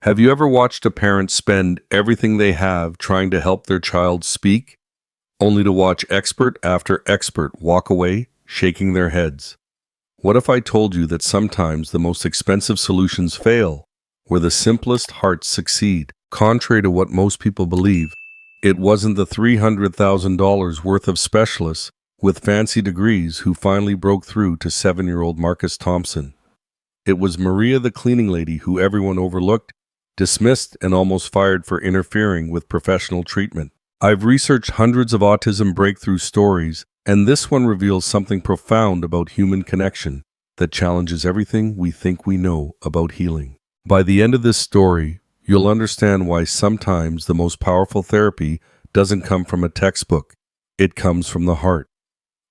Have you ever watched a parent spend everything they have trying to help their child speak, only to watch expert after expert walk away, shaking their heads? What if I told you that sometimes the most expensive solutions fail, where the simplest hearts succeed? Contrary to what most people believe, it wasn't the $300,000 worth of specialists with fancy degrees who finally broke through to 7-year-old Marcus Thompson. It was Maria the cleaning lady who everyone overlooked, dismissed, and almost fired for interfering with professional treatment. I've researched hundreds of autism breakthrough stories, and this one reveals something profound about human connection that challenges everything we think we know about healing. By the end of this story, you'll understand why sometimes the most powerful therapy doesn't come from a textbook. It comes from the heart.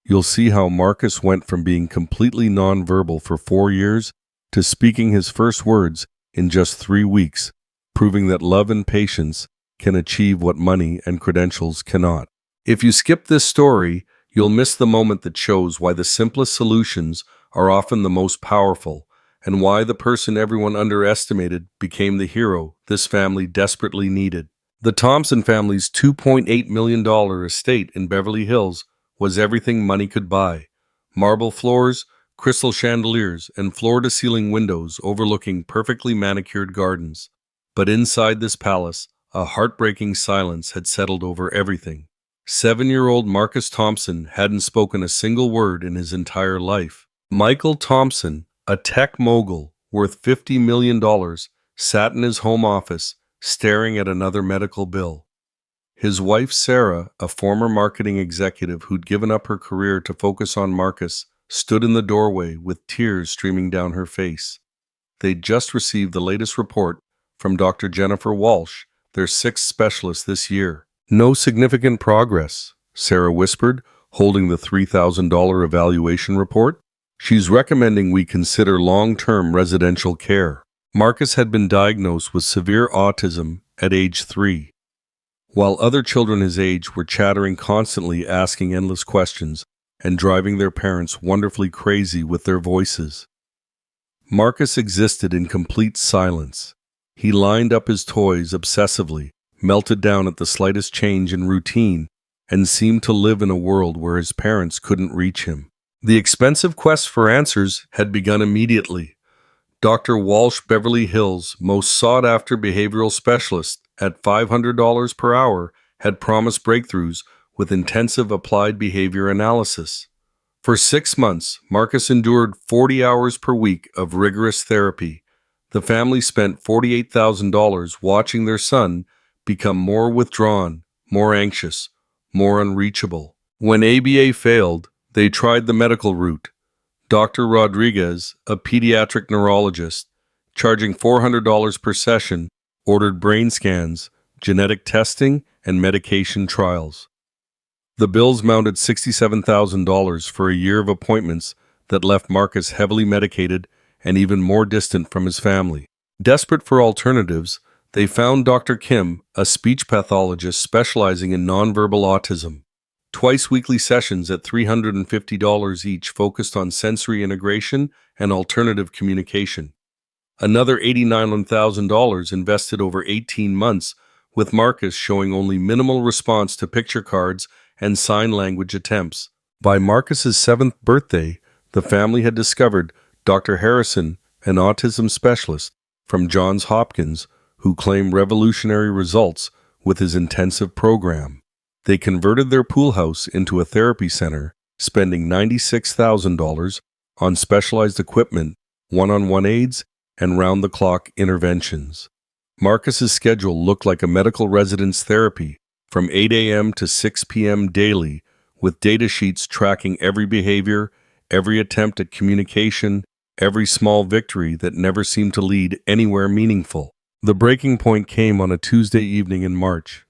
You'll see how Marcus went from being completely nonverbal for 4 years to speaking his first words in just 3 weeks, proving that love and patience can achieve what money and credentials cannot. If you skip this story, you'll miss the moment that shows why the simplest solutions are often the most powerful, and why the person everyone underestimated became the hero this family desperately needed. The Thompson family's $2.8 million estate in Beverly Hills was everything money could buy. Marble floors, crystal chandeliers, and floor-to-ceiling windows overlooking perfectly manicured gardens. But inside this palace, a heartbreaking silence had settled over everything. 7-year-old Marcus Thompson hadn't spoken a single word in his entire life. Michael Thompson, a tech mogul worth $50 million, sat in his home office, staring at another medical bill. His wife, Sarah, a former marketing executive who'd given up her career to focus on Marcus, stood in the doorway with tears streaming down her face. They'd just received the latest report from Dr. Jennifer Walsh, their 6th specialist this year. "No significant progress," Sarah whispered, holding the $3,000 evaluation report. "She's recommending we consider long-term residential care." Marcus had been diagnosed with severe autism at age 3. While other children his age were chattering constantly, asking endless questions, and driving their parents wonderfully crazy with their voices, Marcus existed in complete silence. He lined up his toys obsessively, melted down at the slightest change in routine, and seemed to live in a world where his parents couldn't reach him. The expensive quest for answers had begun immediately. Dr. Walsh, Beverly Hills' most sought-after behavioral specialist, at $500 per hour, had promised breakthroughs with intensive applied behavior analysis. For 6 months, Marcus endured 40 hours per week of rigorous therapy. The family spent $48,000 watching their son become more withdrawn, more anxious, more unreachable. When ABA failed, they tried the medical route. Dr. Rodriguez, a pediatric neurologist, charging $400 per session, ordered brain scans, genetic testing, and medication trials. The bills mounted $67,000 for a year of appointments that left Marcus heavily medicated and even more distant from his family. Desperate for alternatives, they found Dr. Kim, a speech pathologist specializing in nonverbal autism. Twice-weekly sessions at $350 each focused on sensory integration and alternative communication. Another $89,000 invested over 18 months, with Marcus showing only minimal response to picture cards and sign language attempts. By Marcus's 7th birthday, the family had discovered Dr. Harrison, an autism specialist from Johns Hopkins, who claimed revolutionary results with his intensive program. They converted their pool house into a therapy center, spending $96,000 on specialized equipment, one-on-one aids, and round-the-clock interventions. Marcus's schedule looked like a medical residence therapy, from 8 a.m. to 6 p.m. daily, with data sheets tracking every behavior, every attempt at communication, every small victory that never seemed to lead anywhere meaningful. The breaking point came on a Tuesday evening in March.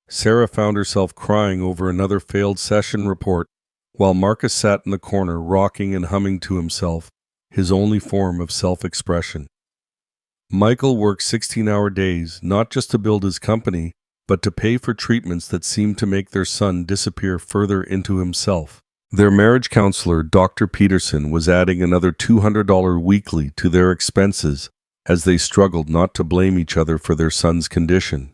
Sarah found herself crying over another failed session report, while Marcus sat in the corner rocking and humming to himself, his only form of self-expression. Michael worked 16-hour days, not just to build his company, but to pay for treatments that seemed to make their son disappear further into himself. Their marriage counselor, Dr. Peterson, was adding another $200 weekly to their expenses as they struggled not to blame each other for their son's condition.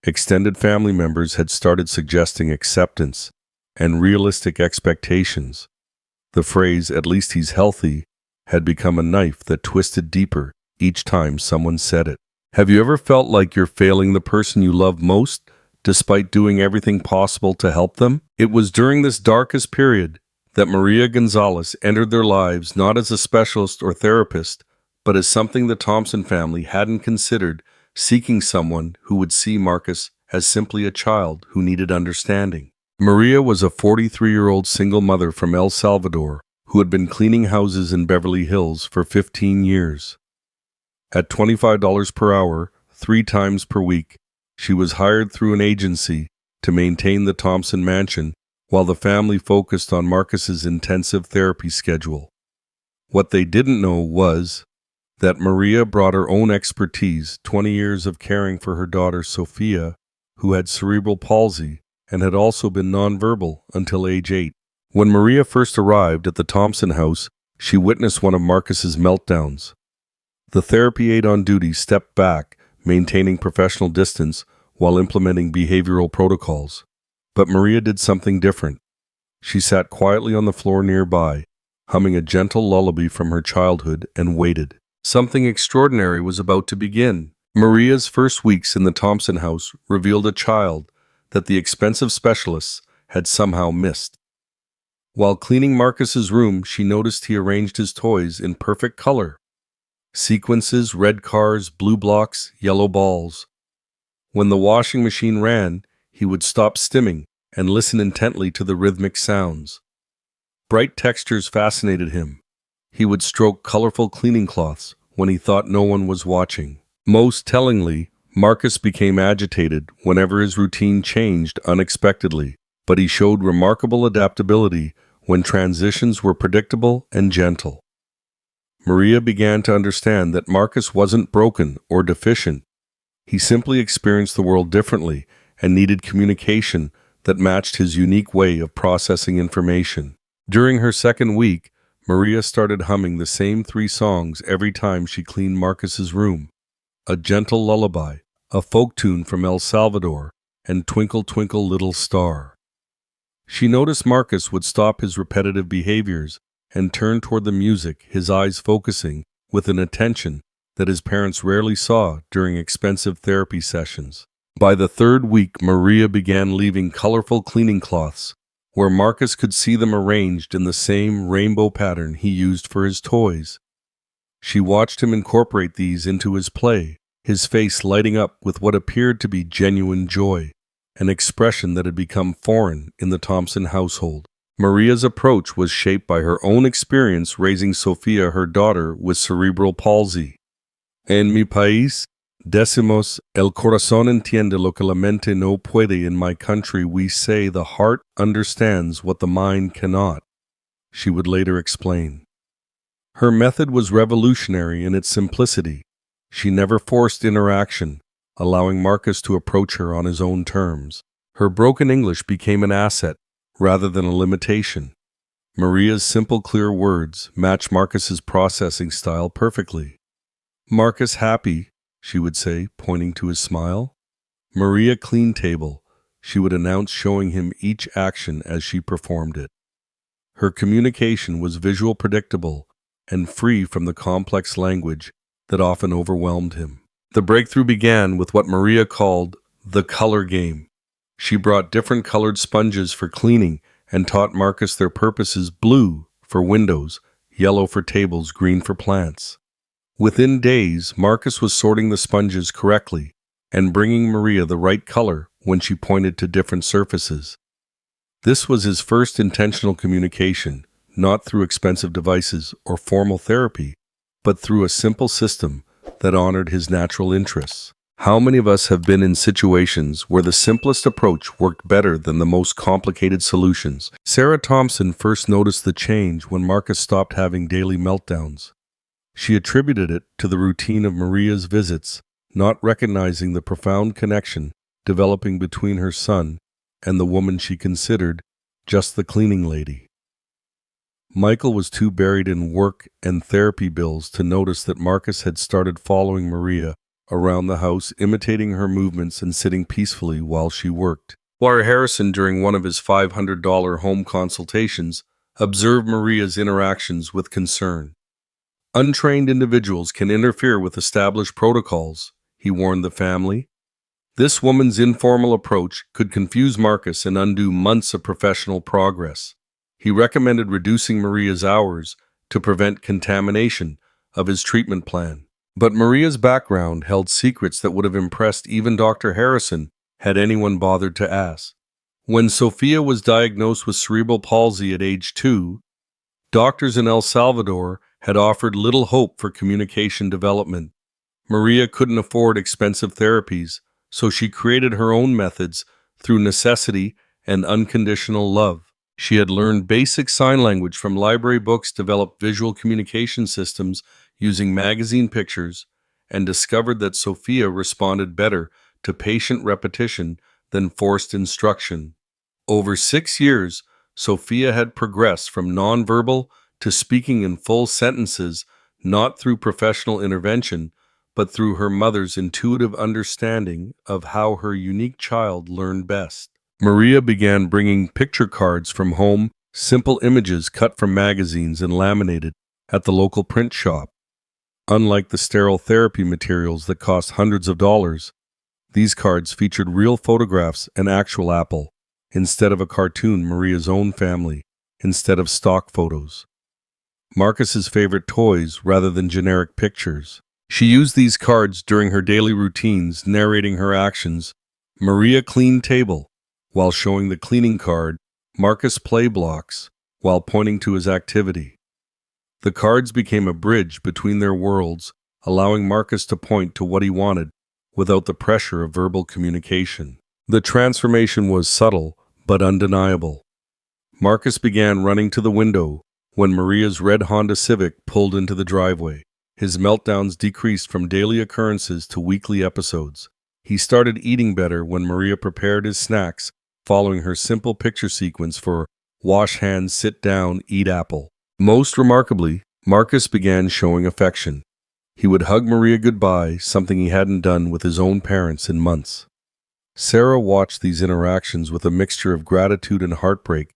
Extended family members had started suggesting acceptance and realistic expectations. The phrase, "at least he's healthy," had become a knife that twisted deeper each time someone said it. Have you ever felt like you're failing the person you love most, despite doing everything possible to help them? It was during this darkest period that Maria Gonzalez entered their lives not as a specialist or therapist, but as something the Thompson family hadn't considered, seeking someone who would see Marcus as simply a child who needed understanding. Maria was a 43-year-old single mother from El Salvador who had been cleaning houses in Beverly Hills for 15 years. At $25 per hour, 3 times per week, she was hired through an agency to maintain the Thompson mansion while the family focused on Marcus's intensive therapy schedule. What they didn't know was that Maria brought her own expertise, 20 years of caring for her daughter Sophia, who had cerebral palsy and had also been nonverbal until age 8. When Maria first arrived at the Thompson house, she witnessed one of Marcus's meltdowns. The therapy aide on duty stepped back, maintaining professional distance while implementing behavioral protocols. But Maria did something different. She sat quietly on the floor nearby, humming a gentle lullaby from her childhood, and waited. Something extraordinary was about to begin. Maria's first weeks in the Thompson house revealed a child that the expensive specialists had somehow missed. While cleaning Marcus's room, she noticed he arranged his toys in perfect color. Sequences, red cars, blue blocks, yellow balls. When the washing machine ran, he would stop stimming and listen intently to the rhythmic sounds. Bright textures fascinated him. He would stroke colorful cleaning cloths when he thought no one was watching. Most tellingly, Marcus became agitated whenever his routine changed unexpectedly, but he showed remarkable adaptability when transitions were predictable and gentle. Maria began to understand that Marcus wasn't broken or deficient. He simply experienced the world differently and needed communication that matched his unique way of processing information. During her second week, Maria started humming the same 3 songs every time she cleaned Marcus's room. A gentle lullaby, a folk tune from El Salvador, and Twinkle Twinkle Little Star. She noticed Marcus would stop his repetitive behaviors and turn toward the music, his eyes focusing with an attention that his parents rarely saw during expensive therapy sessions. By the 3rd week, Maria began leaving colorful cleaning cloths where Marcus could see them arranged in the same rainbow pattern he used for his toys. She watched him incorporate these into his play, his face lighting up with what appeared to be genuine joy, an expression that had become foreign in the Thompson household. Maria's approach was shaped by her own experience raising Sophia, her daughter, with cerebral palsy. En mi país, decimos, el corazón entiende lo que la mente no puede. In my country, we say the heart understands what the mind cannot, she would later explain. Her method was revolutionary in its simplicity. She never forced interaction, allowing Marcus to approach her on his own terms. Her broken English became an asset rather than a limitation. Maria's simple, clear words matched Marcus's processing style perfectly. "Marcus happy," she would say, pointing to his smile. "Maria clean table," she would announce, showing him each action as she performed it. Her communication was visual, predictable, and free from the complex language that often overwhelmed him. The breakthrough began with what Maria called the color game. She brought different colored sponges for cleaning and taught Marcus their purposes: blue for windows, yellow for tables, green for plants. Within days, Marcus was sorting the sponges correctly and bringing Maria the right color when she pointed to different surfaces. This was his first intentional communication, not through expensive devices or formal therapy, but through a simple system that honored his natural interests. How many of us have been in situations where the simplest approach worked better than the most complicated solutions? Sarah Thompson first noticed the change when Marcus stopped having daily meltdowns. She attributed it to the routine of Maria's visits, not recognizing the profound connection developing between her son and the woman she considered just the cleaning lady. Michael was too buried in work and therapy bills to notice that Marcus had started following Maria around the house, imitating her movements and sitting peacefully while she worked. While Harrison, during one of his $500 home consultations, observed Maria's interactions with concern. Untrained individuals can interfere with established protocols, he warned the family. This woman's informal approach could confuse Marcus and undo months of professional progress. He recommended reducing Maria's hours to prevent contamination of his treatment plan. But Maria's background held secrets that would have impressed even Dr. Harrison had anyone bothered to ask. When Sophia was diagnosed with cerebral palsy at age 2, doctors in El Salvador had offered little hope for communication development. Maria couldn't afford expensive therapies, so she created her own methods through necessity and unconditional love. She had learned basic sign language from library books, developed visual communication systems using magazine pictures, and discovered that Sophia responded better to patient repetition than forced instruction. Over 6 years, Sophia had progressed from nonverbal to speaking in full sentences, not through professional intervention, but through her mother's intuitive understanding of how her unique child learned best. Maria began bringing picture cards from home, simple images cut from magazines and laminated at the local print shop. Unlike the sterile therapy materials that cost hundreds of dollars, these cards featured real photographs and actual apple, instead of a cartoon, Maria's own family, instead of stock photos. Marcus's favorite toys rather than generic pictures. She used these cards during her daily routines, narrating her actions. Maria cleaned table, while showing the cleaning card. Marcus play blocks, while pointing to his activity. The cards became a bridge between their worlds, allowing Marcus to point to what he wanted without the pressure of verbal communication. The transformation was subtle but undeniable. Marcus began running to the window when Maria's red Honda Civic pulled into the driveway. His meltdowns decreased from daily occurrences to weekly episodes. He started eating better when Maria prepared his snacks, following her simple picture sequence for wash hands, sit down, eat apple. Most remarkably, Marcus began showing affection. He would hug Maria goodbye, something he hadn't done with his own parents in months. Sarah watched these interactions with a mixture of gratitude and heartbreak,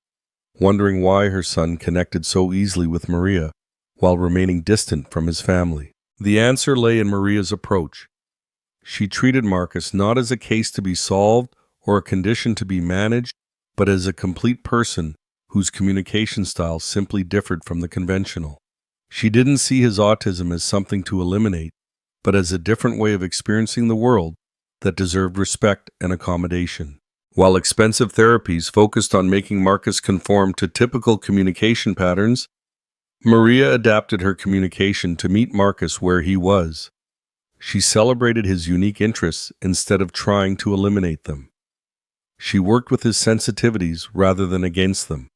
wondering why her son connected so easily with Maria while remaining distant from his family. The answer lay in Maria's approach. She treated Marcus not as a case to be solved or a condition to be managed, but as a complete person whose communication style simply differed from the conventional. She didn't see his autism as something to eliminate, but as a different way of experiencing the world that deserved respect and accommodation. While expensive therapies focused on making Marcus conform to typical communication patterns, Maria adapted her communication to meet Marcus where he was. She celebrated his unique interests instead of trying to eliminate them. She worked with his sensitivities rather than against them.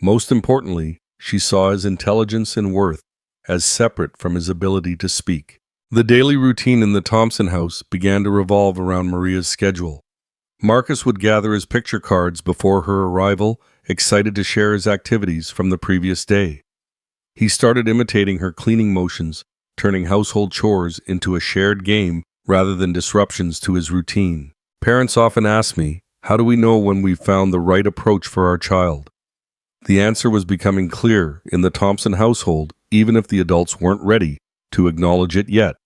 Most importantly, she saw his intelligence and worth as separate from his ability to speak. The daily routine in the Thompson house began to revolve around Maria's schedule. Marcus would gather his picture cards before her arrival, excited to share his activities from the previous day. He started imitating her cleaning motions, turning household chores into a shared game rather than disruptions to his routine. Parents often ask me, how do we know when we've found the right approach for our child? The answer was becoming clear in the Thompson household, even if the adults weren't ready to acknowledge it yet.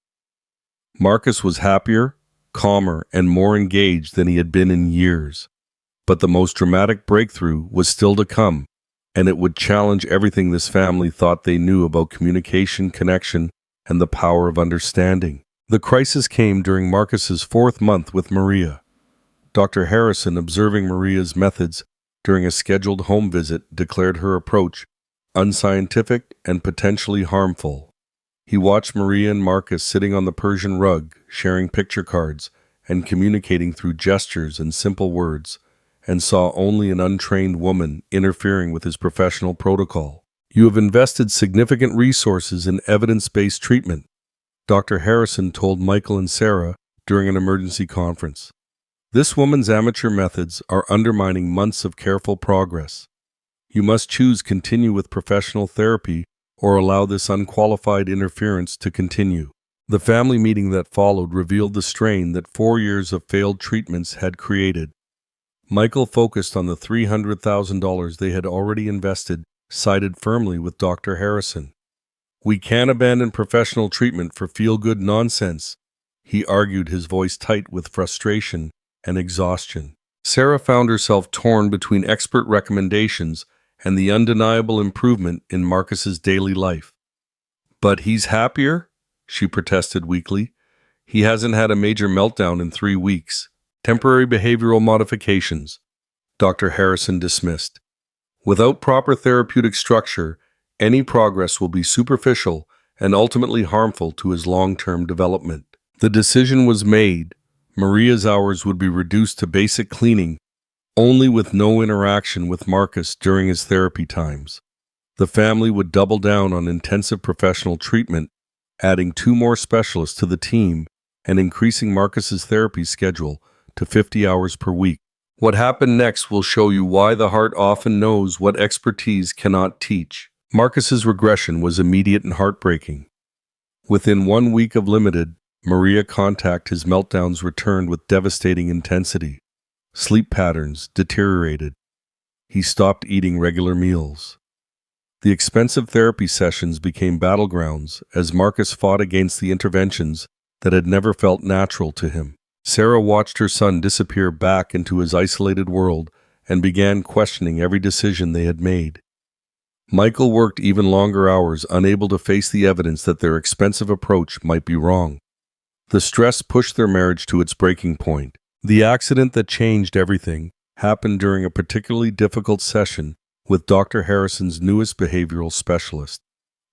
Marcus was happier, calmer, and more engaged than he had been in years. But the most dramatic breakthrough was still to come, and it would challenge everything this family thought they knew about communication, connection, and the power of understanding. The crisis came during Marcus's 4th month with Maria. Dr. Harrison, observing Maria's methods during a scheduled home visit, declared her approach unscientific and potentially harmful. He watched Maria and Marcus sitting on the Persian rug, sharing picture cards, and communicating through gestures and simple words, and saw only an untrained woman interfering with his professional protocol. You have invested significant resources in evidence-based treatment, Dr. Harrison told Michael and Sarah during an emergency conference. This woman's amateur methods are undermining months of careful progress. You must choose continue with professional therapy or allow this unqualified interference to continue. The family meeting that followed revealed the strain that 4 years of failed treatments had created. Michael focused on the $300,000 they had already invested, sided firmly with Dr. Harrison. "We can't abandon professional treatment for feel-good nonsense," he argued, his voice tight with frustration and exhaustion. Sarah found herself torn between expert recommendations and the undeniable improvement in Marcus's daily life. "But he's happier?" she protested weakly. "He hasn't had a major meltdown in 3 weeks. Temporary behavioral modifications," Dr. Harrison dismissed. "Without proper therapeutic structure, any progress will be superficial and ultimately harmful to his long-term development." The decision was made. Maria's hours would be reduced to basic cleaning, only with no interaction with Marcus during his therapy times. The family would double down on intensive professional treatment, adding 2 more specialists to the team and increasing Marcus's therapy schedule to 50 hours per week. What happened next will show you why the heart often knows what expertise cannot teach. Marcus's regression was immediate and heartbreaking. Within 1 week of limited Maria contact, his meltdowns returned with devastating intensity. Sleep patterns deteriorated. He stopped eating regular meals. The expensive therapy sessions became battlegrounds as Marcus fought against the interventions that had never felt natural to him. Sarah watched her son disappear back into his isolated world and began questioning every decision they had made. Michael worked even longer hours, unable to face the evidence that their expensive approach might be wrong. The stress pushed their marriage to its breaking point. The accident that changed everything happened during a particularly difficult session with Dr. Harrison's newest behavioral specialist.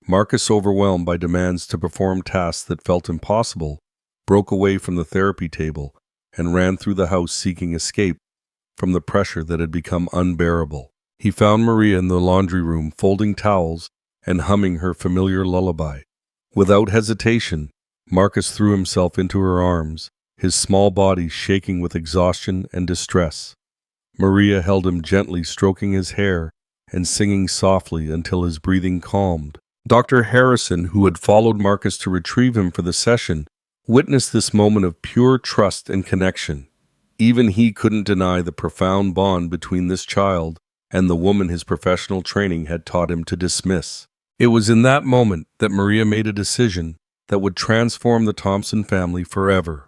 Marcus, overwhelmed by demands to perform tasks that felt impossible, broke away from the therapy table and ran through the house seeking escape from the pressure that had become unbearable. He found Maria in the laundry room, folding towels and humming her familiar lullaby. Without hesitation, Marcus threw himself into her arms, his small body shaking with exhaustion and distress. Maria held him gently, stroking his hair and singing softly until his breathing calmed. Dr. Harrison, who had followed Marcus to retrieve him for the session, witnessed this moment of pure trust and connection. Even he couldn't deny the profound bond between this child and the woman his professional training had taught him to dismiss. It was in that moment that Maria made a decision that would transform the Thompson family forever.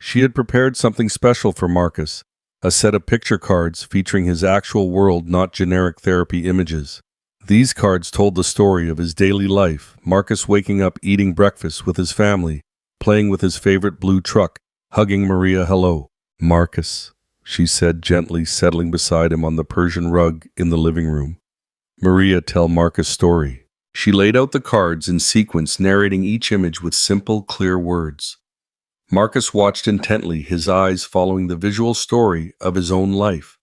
She had prepared something special for Marcus, a set of picture cards featuring his actual world, not generic therapy images. These cards told the story of his daily life, Marcus waking up, eating breakfast with his family, playing with his favorite blue truck, hugging Maria. "Hello, Marcus," she said gently, settling beside him on the Persian rug in the living room. "Maria, tell Marcus' story." She laid out the cards in sequence, narrating each image with simple, clear words. Marcus watched intently, his eyes following the visual story of his own life.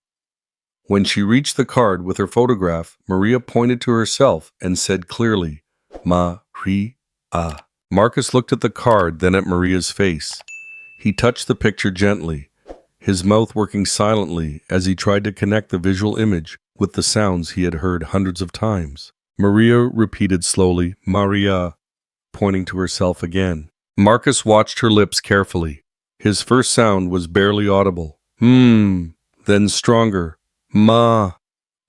When she reached the card with her photograph, Maria pointed to herself and said clearly, "Ma-ri-a." Marcus looked at the card, then at Maria's face. He touched the picture gently, his mouth working silently as he tried to connect the visual image with the sounds he had heard hundreds of times. Maria repeated slowly, "Maria," pointing to herself again. Marcus watched her lips carefully. His first sound was barely audible. Then stronger. "Ma."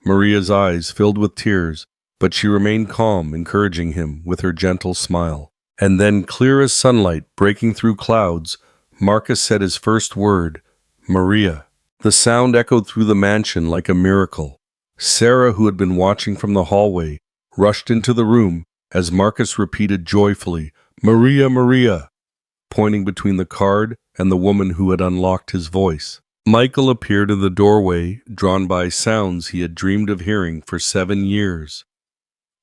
Maria's eyes filled with tears, but she remained calm, encouraging him with her gentle smile. And then, clear as sunlight breaking through clouds, Marcus said his first word, "Maria." The sound echoed through the mansion like a miracle. Sarah, who had been watching from the hallway, rushed into the room as Marcus repeated joyfully, "Maria, Maria," pointing between the card and the woman who had unlocked his voice. Michael appeared in the doorway, drawn by sounds he had dreamed of hearing for 7 years.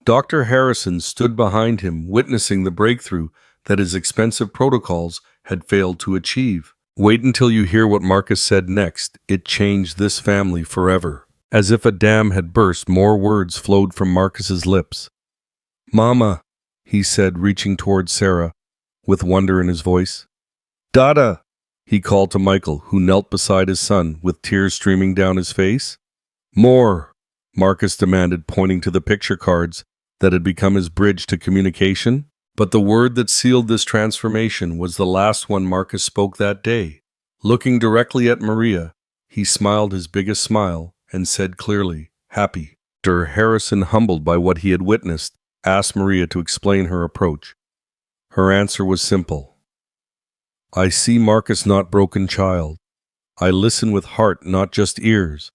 Dr. Harrison stood behind him, witnessing the breakthrough that his expensive protocols had failed to achieve. Wait until you hear what Marcus said next. It changed this family forever. As if a dam had burst, more words flowed from Marcus's lips. "Mama," he said, reaching towards Sarah, with wonder in his voice. "Dada," he called to Michael, who knelt beside his son, with tears streaming down his face. "More," Marcus demanded, pointing to the picture cards that had become his bridge to communication. But the word that sealed this transformation was the last one Marcus spoke that day. Looking directly at Maria, he smiled his biggest smile and said clearly, "Happy." Dr. Harrison, humbled by what he had witnessed, asked Maria to explain her approach. Her answer was simple. "I see Marcus not broken child. I listen with heart, not just ears.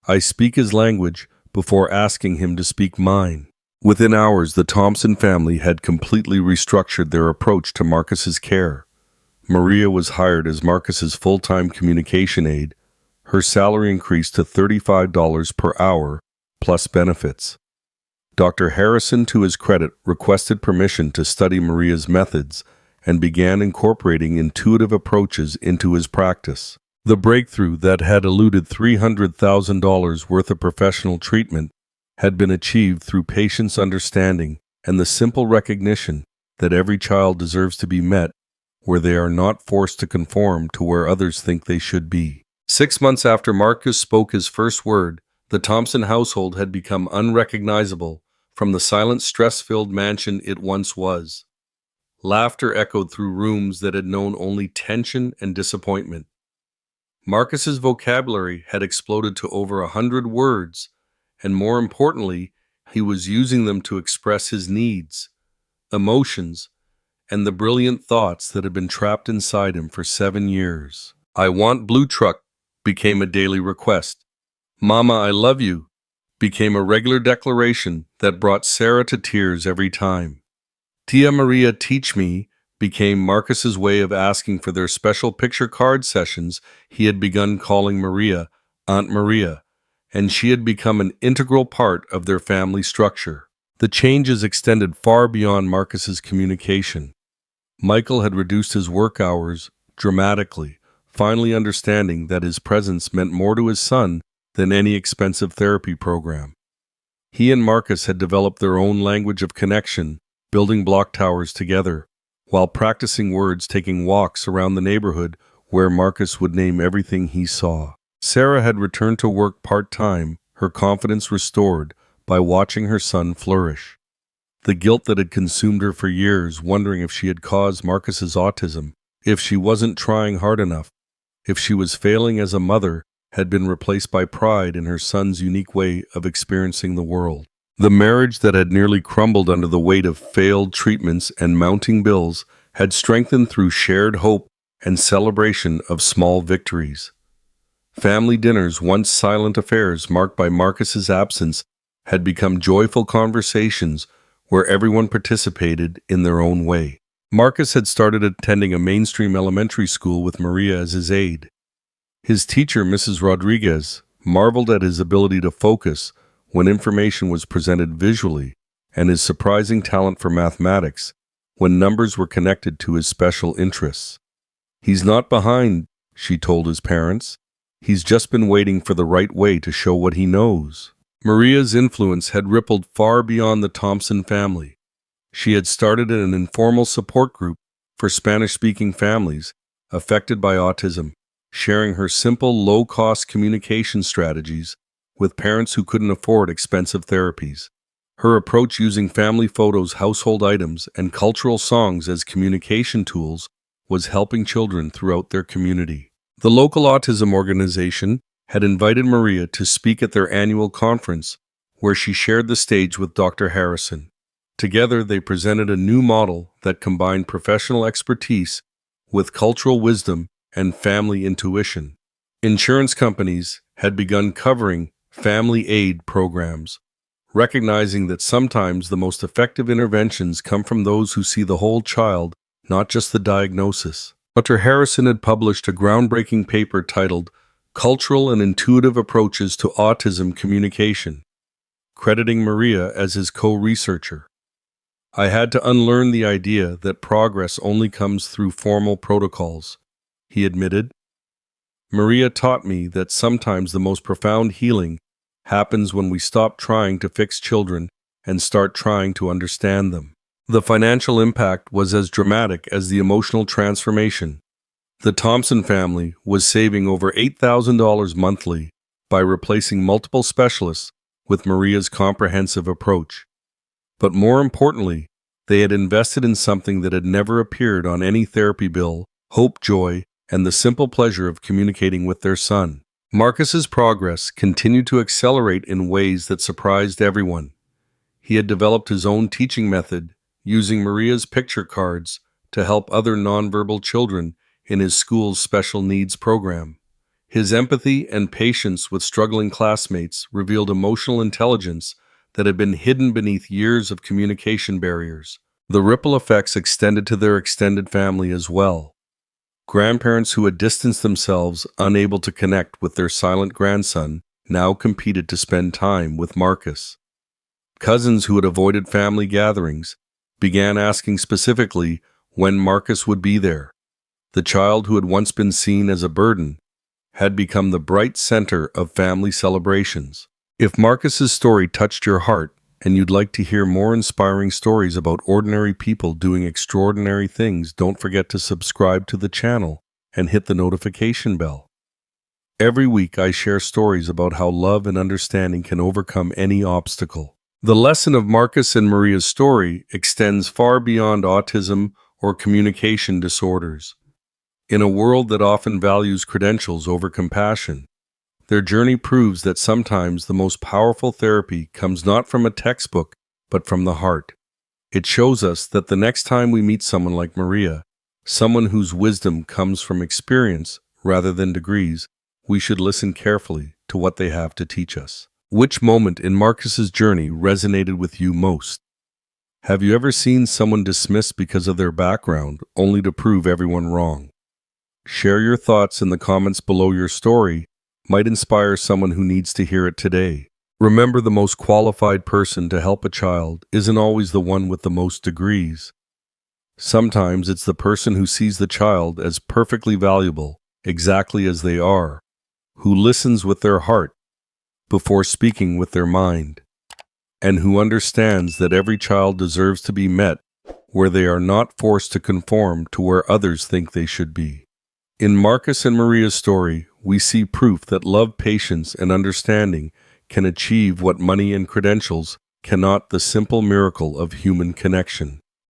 I speak his language before asking him to speak mine." Within hours, the Thompson family had completely restructured their approach to Marcus's care. Maria was hired as Marcus's full-time communication aide. Her salary increased to $35 per hour, plus benefits. Dr. Harrison, to his credit, requested permission to study Maria's methods and began incorporating intuitive approaches into his practice. The breakthrough that had eluded $300,000 worth of professional treatment had been achieved through patient's understanding and the simple recognition that every child deserves to be met where they are not forced to conform to where others think they should be. 6 months after Marcus spoke his first word, the Thompson household had become unrecognizable from the silent, stress-filled mansion it once was. Laughter echoed through rooms that had known only tension and disappointment. Marcus's vocabulary had exploded to over 100 words, and more importantly, he was using them to express his needs, emotions, and the brilliant thoughts that had been trapped inside him for 7 years. "I want blue truck" became a daily request. "Mama, I love you" became a regular declaration that brought Sarah to tears every time. "Tia Maria, teach me" became Marcus's way of asking for their special picture card sessions. He had begun calling Maria Aunt Maria, and she had become an integral part of their family structure. The changes extended far beyond Marcus's communication. Michael had reduced his work hours dramatically, finally understanding that his presence meant more to his son than any expensive therapy program. He and Marcus had developed their own language of connection, building block towers together, while practicing words, taking walks around the neighborhood where Marcus would name everything he saw. Sarah had returned to work part-time, her confidence restored by watching her son flourish. The guilt that had consumed her for years, wondering if she had caused Marcus's autism, if she wasn't trying hard enough, if she was failing as a mother, had been replaced by pride in her son's unique way of experiencing the world. The marriage that had nearly crumbled under the weight of failed treatments and mounting bills had strengthened through shared hope and celebration of small victories. Family dinners, once silent affairs marked by Marcus's absence, had become joyful conversations where everyone participated in their own way. Marcus had started attending a mainstream elementary school with Maria as his aide. His teacher, Mrs. Rodriguez, marveled at his ability to focus when information was presented visually, and his surprising talent for mathematics when numbers were connected to his special interests. "He's not behind," she told his parents. "He's just been waiting for the right way to show what he knows." Maria's influence had rippled far beyond the Thompson family. She had started an informal support group for Spanish-speaking families affected by autism, sharing her simple, low-cost communication strategies with parents who couldn't afford expensive therapies. Her approach, using family photos, household items, and cultural songs as communication tools, was helping children throughout their community. The local autism organization had invited Maria to speak at their annual conference, where she shared the stage with Dr. Harrison. Together, they presented a new model that combined professional expertise with cultural wisdom and family intuition. Insurance companies had begun covering family aid programs, recognizing that sometimes the most effective interventions come from those who see the whole child, not just the diagnosis. Dr. Harrison had published a groundbreaking paper titled "Cultural and Intuitive Approaches to Autism Communication," crediting Maria as his co-researcher. "I had to unlearn the idea that progress only comes through formal protocols," he admitted. "Maria taught me that sometimes the most profound healing happens when we stop trying to fix children and start trying to understand them." The financial impact was as dramatic as the emotional transformation. The Thompson family was saving over $8,000 monthly by replacing multiple specialists with Maria's comprehensive approach. But more importantly, they had invested in something that had never appeared on any therapy bill: hope, joy, and the simple pleasure of communicating with their son. Marcus's progress continued to accelerate in ways that surprised everyone. He had developed his own teaching method, using Maria's picture cards to help other nonverbal children in his school's special needs program. His empathy and patience with struggling classmates revealed emotional intelligence that had been hidden beneath years of communication barriers. The ripple effects extended to their extended family as well. Grandparents who had distanced themselves, unable to connect with their silent grandson, now competed to spend time with Marcus. Cousins who had avoided family gatherings began asking specifically when Marcus would be there. The child who had once been seen as a burden had become the bright center of family celebrations. If Marcus's story touched your heart and you'd like to hear more inspiring stories about ordinary people doing extraordinary things, don't forget to subscribe to the channel and hit the notification bell. Every week I share stories about how love and understanding can overcome any obstacle. The lesson of Marcus and Maria's story extends far beyond autism or communication disorders. In a world that often values credentials over compassion, their journey proves that sometimes the most powerful therapy comes not from a textbook, but from the heart. It shows us that the next time we meet someone like Maria, someone whose wisdom comes from experience rather than degrees, we should listen carefully to what they have to teach us. Which moment in Marcus's journey resonated with you most? Have you ever seen someone dismissed because of their background, only to prove everyone wrong? Share your thoughts in the comments below. Your story might inspire someone who needs to hear it today. Remember, the most qualified person to help a child isn't always the one with the most degrees. Sometimes it's the person who sees the child as perfectly valuable, exactly as they are, who listens with their heart before speaking with their mind, and who understands that every child deserves to be met where they are not forced to conform to where others think they should be. In Marcus and Maria's story, we see proof that love, patience, and understanding can achieve what money and credentials cannot: the simple miracle of human connection.